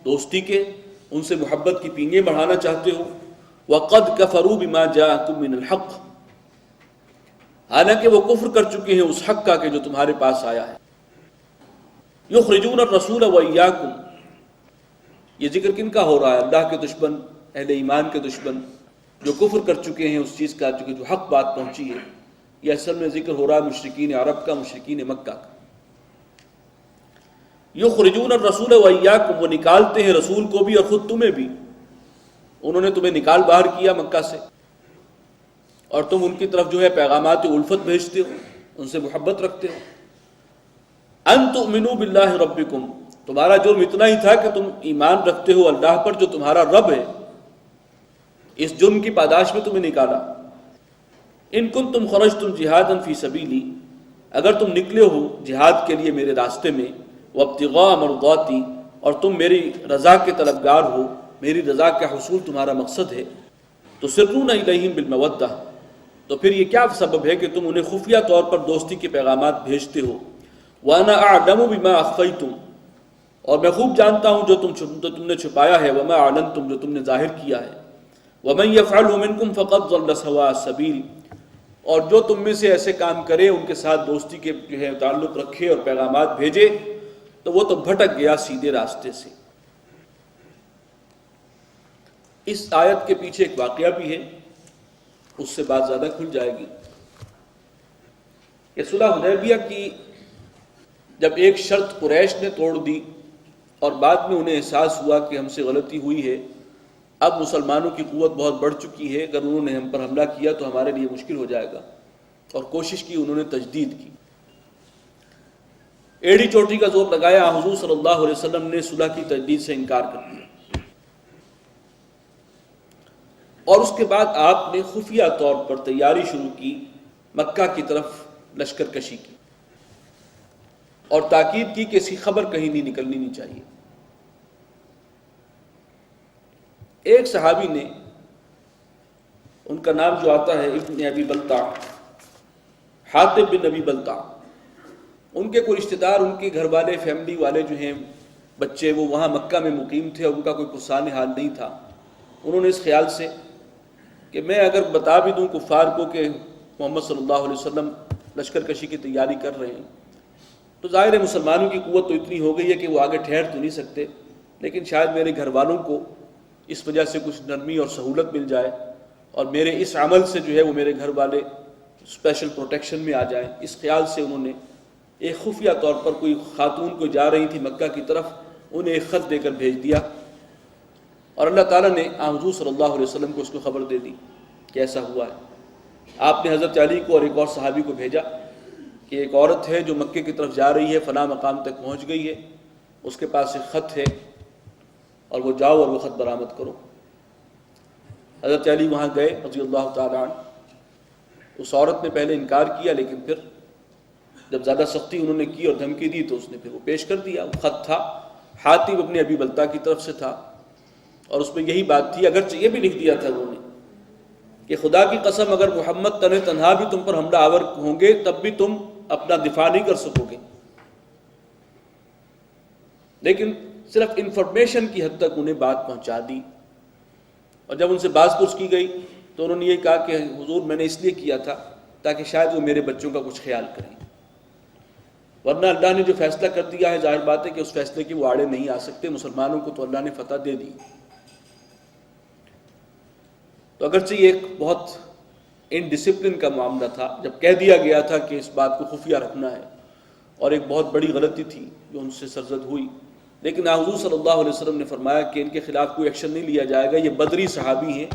دوستی کے، ان سے محبت کی پینگیں بڑھانا چاہتے ہو۔ وَقَدْ كَفَرُوا بِمَا جَاءَكُم مِّنَ الْحَقِّ، حالانکہ وہ کفر کر چکے ہیں اس حق کا کہ جو تمہارے پاس آیا ہے۔ يُخْرِجُونَ الرَّسُولَ وَإِيَّاكُمْ، یہ ذکر کن کا ہو رہا ہے؟ اللہ کے دشمن، اہل ایمان کے دشمن جو کفر کر چکے ہیں اس چیز کا جو حق بات پہنچی ہے۔ یہ اصل میں ذکر ہو رہا ہے مشرکین عرب کا، مشرکین مکہ کا۔ یخرجون الرسول وإیاکم، وہ نکالتے ہیں رسول کو بھی اور خود تمہیں بھی، انہوں نے تمہیں نکال باہر کیا مکہ سے، اور تم ان کی طرف جو ہے پیغامات الفت بھیجتے ہو، ان سے محبت رکھتے ہو۔ ان تؤمنوا باللہ ربکم، تمہارا جرم اتنا ہی تھا کہ تم ایمان رکھتے ہو اللہ پر جو تمہارا رب ہے، اس جرم کی پاداش میں تمہیں نکالا۔ ان کنتم خرجتم جہادا فی سبیلی، اگر تم نکلے ہو جہاد کے لیے میرے راستے میں، وابتغاء مرضاتی، اور تم میری رضا کے طلبگار ہو، میری رضا کا حصول تمہارا مقصد ہے، تو سرون الیہم بالمودہ، تو پھر یہ کیا سبب ہے کہ تم انہیں خفیہ طور پر دوستی کے پیغامات بھیجتے ہو۔ وانا اعلم بما اخفیتم، اور میں خوب جانتا ہوں جو تم نے چھپایا ہے، وما اعلنتم، جو تم نے ظاہر کیا ہے۔ ومن یفعلہ منکم فقد ضل سواء السبیل، اور جو تم میں سے ایسے کام کرے، ان کے ساتھ دوستی کے جو ہے تعلق رکھے اور پیغامات بھیجے، تو وہ تو بھٹک گیا سیدھے راستے سے۔ اس آیت کے پیچھے ایک واقعہ بھی ہے، اس سے بات زیادہ کھل جائے گی۔ کہ صلح حدیبیہ کی جب ایک شرط قریش نے توڑ دی اور بعد میں انہیں احساس ہوا کہ ہم سے غلطی ہوئی ہے، اب مسلمانوں کی قوت بہت بڑھ چکی ہے، اگر انہوں نے ہم پر حملہ کیا تو ہمارے لیے مشکل ہو جائے گا، اور کوشش کی، انہوں نے تجدید کی، ایڑی چوٹی کا زور لگایا۔ حضور صلی اللہ علیہ وسلم نے صلح کی تجدید سے انکار کر دیا، اور اس کے بعد آپ نے خفیہ طور پر تیاری شروع کی، مکہ کی طرف لشکر کشی کی، اور تاکید کی کہ اس کی خبر کہیں نہیں نکلنی نہیں چاہیے۔ ایک صحابی نے، ان کا نام جو آتا ہے ابن ابی بلتع، حاطب بن ابی بلتع، ان کے کوئی رشتہ دار، ان کے گھر والے، فیملی والے جو ہیں، بچے، وہ وہاں مکہ میں مقیم تھے، اور ان کا کوئی پرسان حال نہیں تھا۔ انہوں نے اس خیال سے کہ میں اگر بتا بھی دوں کفار کو کہ محمد صلی اللہ علیہ وسلم لشکر کشی کی تیاری کر رہے ہیں، تو ظاہر ہے مسلمانوں کی قوت تو اتنی ہو گئی ہے کہ وہ آگے ٹھہر تو نہیں سکتے، لیکن شاید میرے گھر والوں کو اس وجہ سے کچھ نرمی اور سہولت مل جائے، اور میرے اس عمل سے جو ہے وہ میرے گھر والے اسپیشل پروٹیکشن میں آ جائیں۔ اس خیال سے انہوں نے ایک خفیہ طور پر، کوئی خاتون کو جا رہی تھی مکہ کی طرف، انہیں ایک خط دے کر بھیج دیا، اور اللہ تعالیٰ نے حضور صلی اللہ علیہ وسلم کو اس کو خبر دے دی کہ ایسا ہوا ہے۔ آپ نے حضرت علی کو اور ایک اور صحابی کو بھیجا کہ ایک عورت ہے جو مکے کی طرف جا رہی ہے، فلاں مقام تک پہنچ گئی ہے، اس کے پاس ایک خط ہے، اور وہ جاؤ اور وہ خط برآمد کرو۔ حضرت علی وہاں گئے رضی اللہ تعالیٰ عنہ۔ اس عورت نے پہلے انکار کیا، لیکن پھر جب زیادہ سختی انہوں نے کی اور دھمکی دی تو اس نے پھر وہ پیش کر دیا۔ وہ خط تھا، حاطب ابن ابی بلتع کی طرف سے تھا، اور اس میں یہی بات تھی، اگرچہ یہ بھی لکھ دیا تھا انہوں نے کہ خدا کی قسم اگر محمد تنہا بھی تم پر حملہ آور ہوں گے تب بھی تم اپنا دفاع نہیں کر سکو گے، لیکن صرف انفارمیشن کی حد تک انہیں بات پہنچا دی۔ اور جب ان سے باز پرس کی گئی تو انہوں نے یہ کہا کہ حضور میں نے اس لیے کیا تھا تاکہ شاید وہ میرے بچوں کا کچھ خیال کریں، ورنہ اللہ نے جو فیصلہ کر دیا ہے ظاہر بات ہے کہ اس فیصلے کی وہ آڑے نہیں آ سکتے، مسلمانوں کو تو اللہ نے فتح دے دی۔ تو اگرچہ یہ ایک بہت ان ڈسپلن کا معاملہ تھا، جب کہہ دیا گیا تھا کہ اس بات کو خفیہ رکھنا ہے، اور ایک بہت بڑی غلطی تھی جو ان سے سرزد ہوئی، لیکن حضور صلی اللہ علیہ وسلم نے فرمایا کہ ان کے خلاف کوئی ایکشن نہیں لیا جائے گا، یہ بدری صحابی ہیں،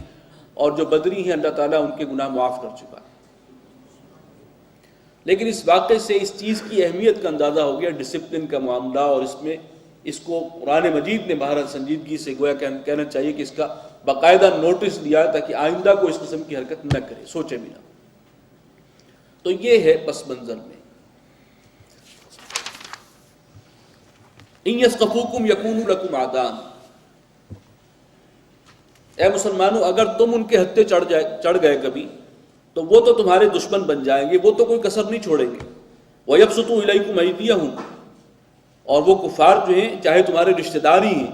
اور جو بدری ہیں اللہ تعالیٰ ان کے گناہ معاف کر چکا ہے۔ لیکن اس واقعے سے اس چیز کی اہمیت کا اندازہ ہو گیا، ڈسپلن کا معاملہ، اور اس میں اس کو قرآن مجید نے بہرحال سنجیدگی سے گویا کہ کہنا چاہیے کہ اس کا باقاعدہ نوٹس لیا تاکہ آئندہ کو اس قسم کی حرکت نہ کرے، سوچے بھی نہ۔ تو یہ ہے پس منظر میں۔ ان یثقفوکم یکونوا لکم اعداء، اے مسلمانوں اگر تم ان کے ہتھے چڑھ گئے کبھی تو وہ تو تمہارے دشمن بن جائیں گے، وہ تو کوئی کسر نہیں چھوڑیں گے۔ وَيَبْسُطُوا إِلَيْكُمْ أَيْدِيَهُمْ، اور وہ کفار جو ہیں چاہے تمہارے رشتہ دار ہی ہیں،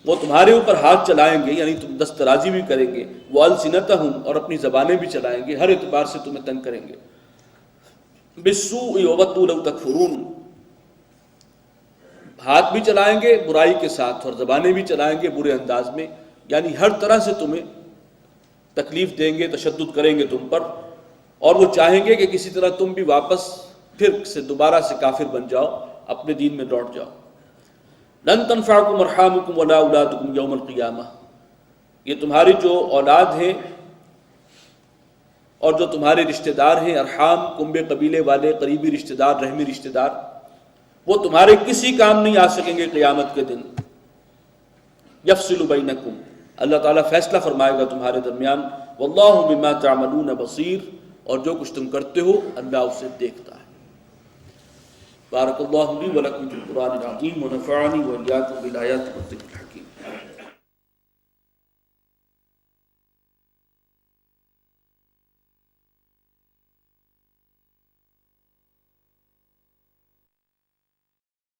وہ تمہارے اوپر ہاتھ چلائیں گے، یعنی تم دسترازی بھی کریں گے، وَأَلْسِنَتَهُمْ اور اپنی زبانیں بھی چلائیں گے، ہر اعتبار سے تمہیں تنگ کریں گے، بِالسُّوءِ وَوَدُّوا لَوْ تَكْفُرُونَ ہاتھ بھی چلائیں گے برائی کے ساتھ اور زبانیں بھی چلائیں گے برے انداز میں، یعنی ہر طرح سے تمہیں تکلیف دیں گے، تشدد کریں گے تم پر، اور وہ چاہیں گے کہ کسی طرح تم بھی واپس پھر سے دوبارہ سے کافر بن جاؤ، اپنے دین میں لوٹ جاؤ۔ لن تنفعکم ارحامکم ولا اولادکم یوم القیامہ، یہ تمہاری جو اولاد ہیں اور جو تمہارے رشتہ دار ہیں، ارحام کنبے قبیلے والے، قریبی رشتہ دار، رحمی رشتہ دار، وہ تمہارے کسی کام نہیں آ سکیں گے قیامت کے دن۔ یفصل بینکم، اللہ تعالیٰ فیصلہ فرمائے گا تمہارے درمیان، واللہ بما تعملون بصیر، اور جو کچھ تم کرتے ہو اللہ اسے دیکھتا ہے۔ بارک اللہ لی ولکم فی القرآن العظیم ونفعنی وإیاکم بالآیات والذکر الحکیم۔